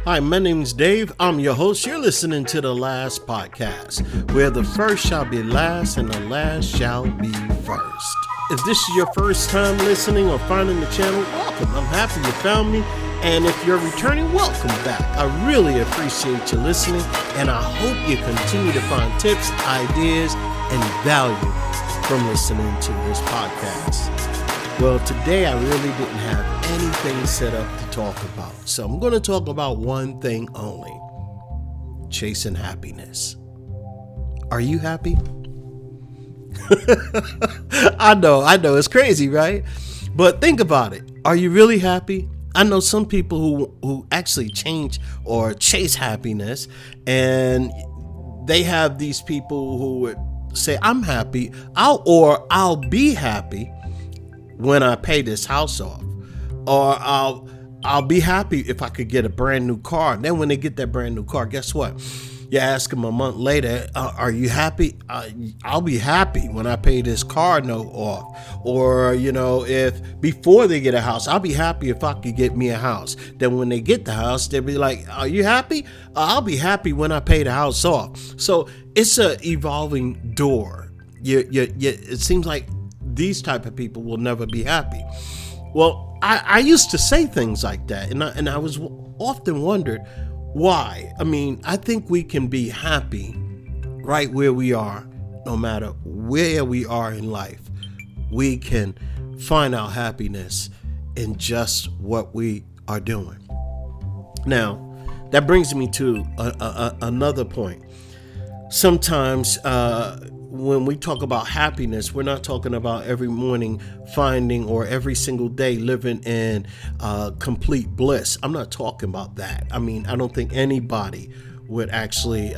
Hi, my name's Dave. I'm your host. You're listening to The Last Podcast, where the first shall be last and the last shall be first. If this is your first time listening or finding the channel, welcome. I'm happy you found me. And if you're returning, welcome back. I really appreciate you listening, and I hope you continue to find tips, ideas, and value from listening to this podcast. Well, today I really didn't have anything set up to talk about. So I'm going to talk about one thing only: chasing happiness. Are you happy? I know, it's crazy, right? But think about it. Are you really happy? I know some people who actually change or chase happiness, and they have these people who would say, I'm happy, I'll be happy when I pay this house off, or I'll be happy if I could get a brand new car. And then when they get that brand new car, guess what? You ask them a month later, are you happy? I'll be happy when I pay this car note off. Or, if before they get a house, I'll be happy if I could get me a house. Then when they get the house, they'll be like, are you happy? I'll be happy when I pay the house off. So it's a evolving door. It seems like these type of people will never be happy. Well, I used to say things like that, and I was often wondered why. I mean, I think we can be happy right where we are, no matter where we are in life. We can find our happiness in just what we are doing. Now, that brings me to another point. Sometimes when we talk about happiness, we're not talking about every morning finding or every single day living in complete bliss. I'm not talking about that. I mean, I don't think anybody would actually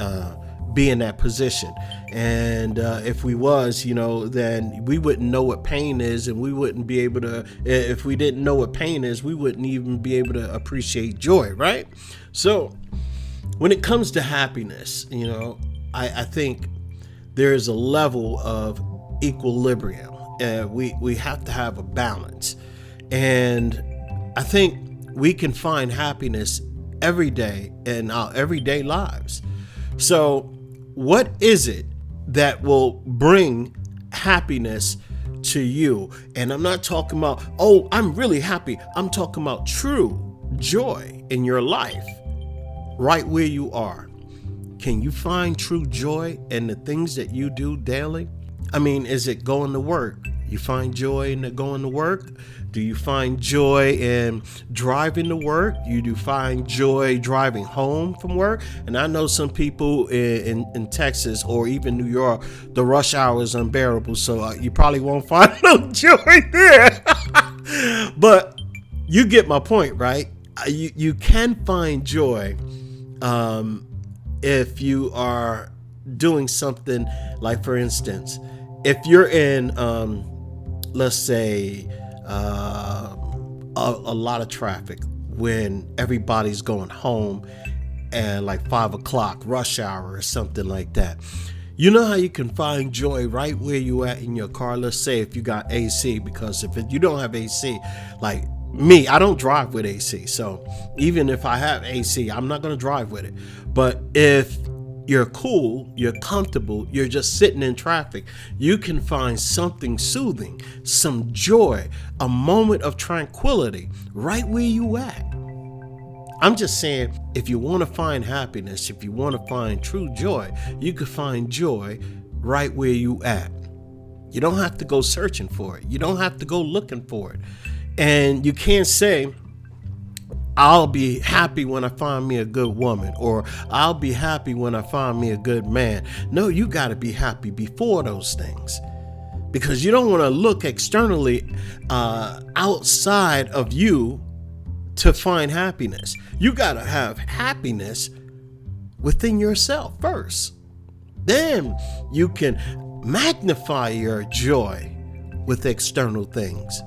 be in that position. And if we was, then we wouldn't know what pain is, and we wouldn't be able to, if we didn't know what pain is, we wouldn't even be able to appreciate joy, right? So when it comes to happiness, I think there's a level of equilibrium. We have to have a balance. And I think we can find happiness every day in our everyday lives. So what is it that will bring happiness to you? And I'm not talking about, I'm really happy. I'm talking about true joy in your life, right where you are. Can you find true joy in the things that you do daily? I mean, is it going to work? You find joy in going to work? Do you find joy in driving to work? You do find joy driving home from work? And I know some people in Texas or even New York, the rush hour is unbearable, so you probably won't find no joy there. But you get my point, right? You can find joy if you are doing something like, for instance, if you're in, let's say, a lot of traffic when everybody's going home and like 5 o'clock rush hour or something like that. You know how you can find joy right where you at in your car? Let's say if you got AC, because if you don't have AC, like me, I don't drive with AC. So even if I have AC, I'm not going to drive with it. But if you're cool, you're comfortable, you're just sitting in traffic, you can find something soothing, some joy, a moment of tranquility right where you at. I'm just saying, if you want to find happiness, if you want to find true joy, you can find joy right where you at. You don't have to go searching for it. You don't have to go looking for it. And you can't say, I'll be happy when I find me a good woman, or I'll be happy when I find me a good man. No, you got to be happy before those things, because you don't want to look externally outside of you to find happiness. You got to have happiness within yourself first. Then you can magnify your joy with external things.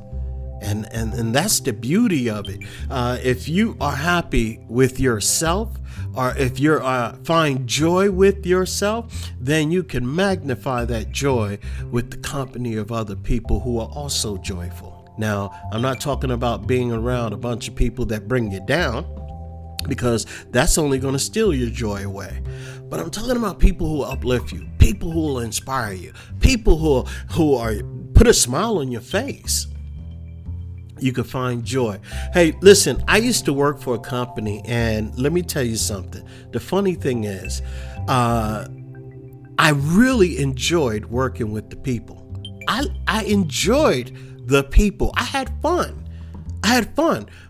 And that's the beauty of it. If you are happy with yourself, or if you find joy with yourself, then you can magnify that joy with the company of other people who are also joyful. Now, I'm not talking about being around a bunch of people that bring you down. because that's only going to steal your joy away. But I'm talking about people who uplift you, people who will inspire you, people who are put a smile on your face. You can find joy. Hey, listen, I used to work for a company, and let me tell you something. The funny thing is, I really enjoyed working with the people. I enjoyed the people. I had fun.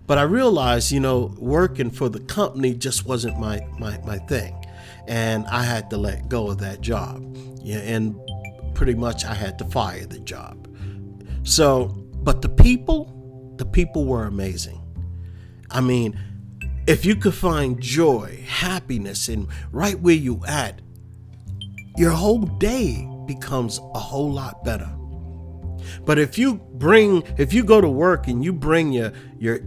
But I realized, working for the company just wasn't my thing. And I had to let go of that job. Yeah, and pretty much I had to fire the job. So, but the people were amazing. I mean, if you could find joy, happiness, and right where you at, your whole day becomes a whole lot better. But if you go to work and you bring your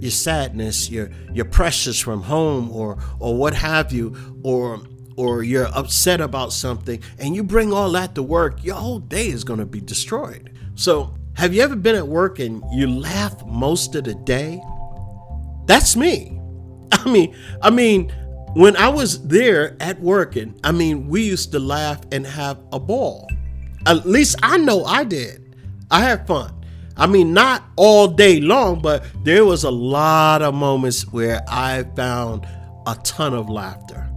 sadness, your pressures from home or what have you, or you're upset about something and you bring all that to work, your whole day is going to be destroyed. So have you ever been at work and you laugh most of the day? That's me. I mean, when I was there at working, we used to laugh and have a ball. At least I know I did. I had fun. Not all day long, but there was a lot of moments where I found a ton of laughter.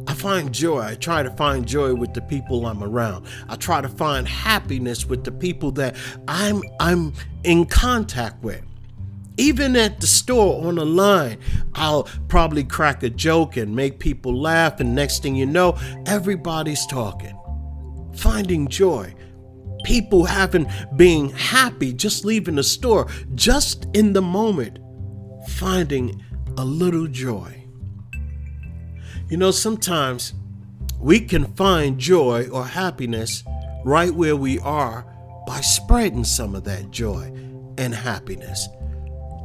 I find joy. I try to find joy with the people I'm around. I try to find happiness with the people that I'm in contact with. Even at the store on the line, I'll probably crack a joke and make people laugh, and next thing you know, everybody's talking. Finding joy. People being happy, just leaving the store, just in the moment, finding a little joy. Sometimes we can find joy or happiness right where we are by spreading some of that joy and happiness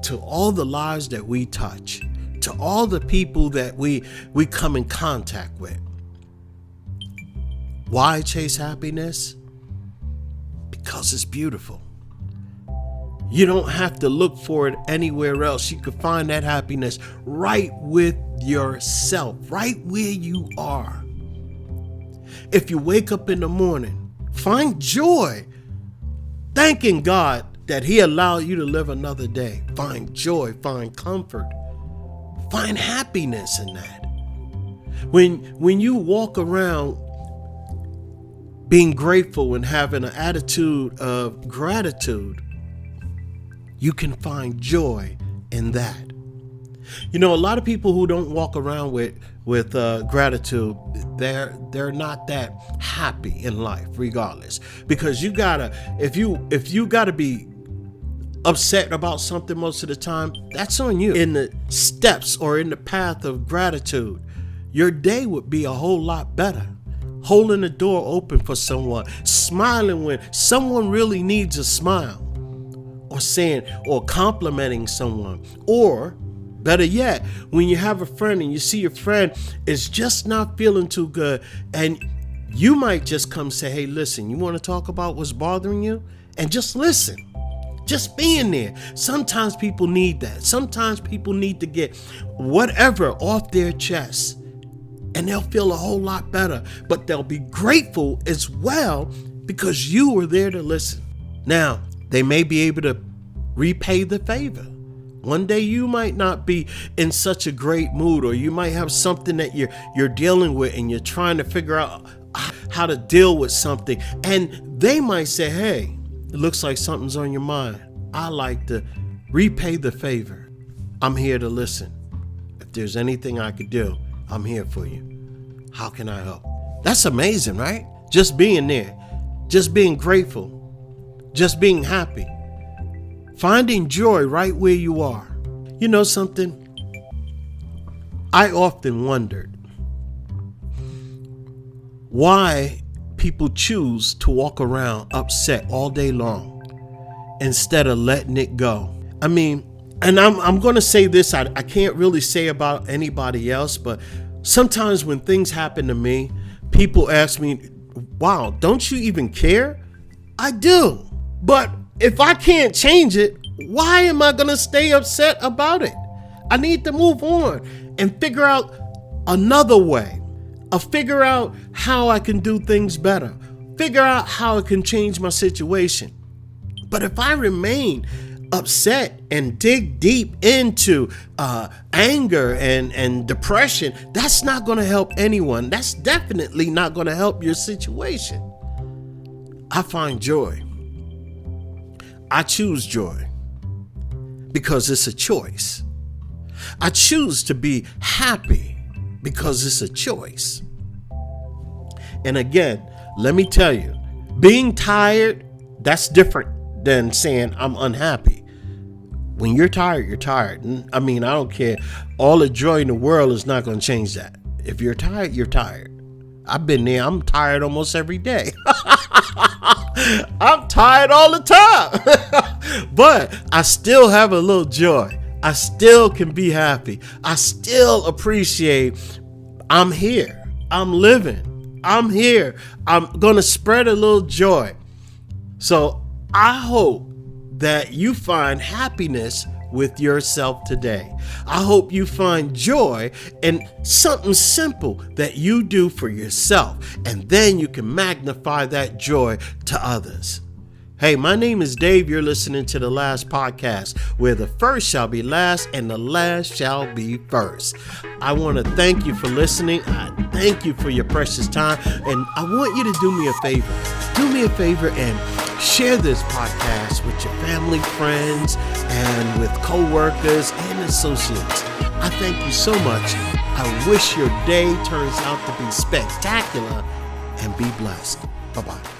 to all the lives that we touch, to all the people that we come in contact with. Why chase happiness? Because it's beautiful. You don't have to look for it anywhere else. You can find that happiness right with yourself, right where you are. If you wake up in the morning, find joy, thanking God that He allowed you to live another day. Find joy, find comfort, find happiness in that. When you walk around being grateful and having an attitude of gratitude, you can find joy in that. A lot of people who don't walk around with gratitude, they're not that happy in life, regardless. Because if you gotta be upset about something most of the time, that's on you. In the steps or in the path of gratitude, your day would be a whole lot better. Holding the door open for someone, smiling when someone really needs a smile, or complimenting someone, or better yet, when you have a friend and you see your friend is just not feeling too good, and you might just come say, hey, listen, you want to talk about what's bothering you? And just listen. Just being there. Sometimes people need that. Sometimes people need to get whatever off their chest, and they'll feel a whole lot better. But they'll be grateful as well because you were there to listen. Now, they may be able to repay the favor. One day you might not be in such a great mood, or you might have something that you're dealing with and you're trying to figure out how to deal with something. And they might say, hey, it looks like something's on your mind. I like to repay the favor. I'm here to listen. If there's anything I could do, I'm here for you. How can I help? That's amazing, right? Just being there, just being grateful, just being happy, finding joy right where you are. You know something? I often wondered why people choose to walk around upset all day long instead of letting it go. And I'm going to say this, I can't really say about anybody else, but sometimes when things happen to me, people ask me, wow, don't you even care? I do. But if I can't change it, why am I going to stay upset about it? I need to move on. and figure out another way. Figure out how I can do things better. Figure out how I can change my situation. But if I remain upset and dig deep into anger and depression, that's not going to help anyone. That's definitely not going to help your situation. I find joy. I choose joy because it's a choice. I choose to be happy because it's a choice. And again, let me tell you, being tired, that's different than saying I'm unhappy. When you're tired, you're tired. I mean, I don't care. All the joy in the world is not going to change that. If you're tired, you're tired. I've been there. I'm tired almost every day. I'm tired all the time. But I still have a little joy. I still can be happy. I still appreciate I'm here. I'm living. I'm here. I'm going to spread a little joy. So I hope that you find happiness with yourself today. I hope you find joy in something simple that you do for yourself, and then you can magnify that joy to others. Hey, my name is Dave. You're listening to The Last Podcast, where the first shall be last and the last shall be first. I want to thank you for listening. I thank you for your precious time. And I want you to do me a favor. Do me a favor and share this podcast with your family, friends, and with co-workers and associates. I thank you so much. I wish your day turns out to be spectacular and be blessed. Bye-bye.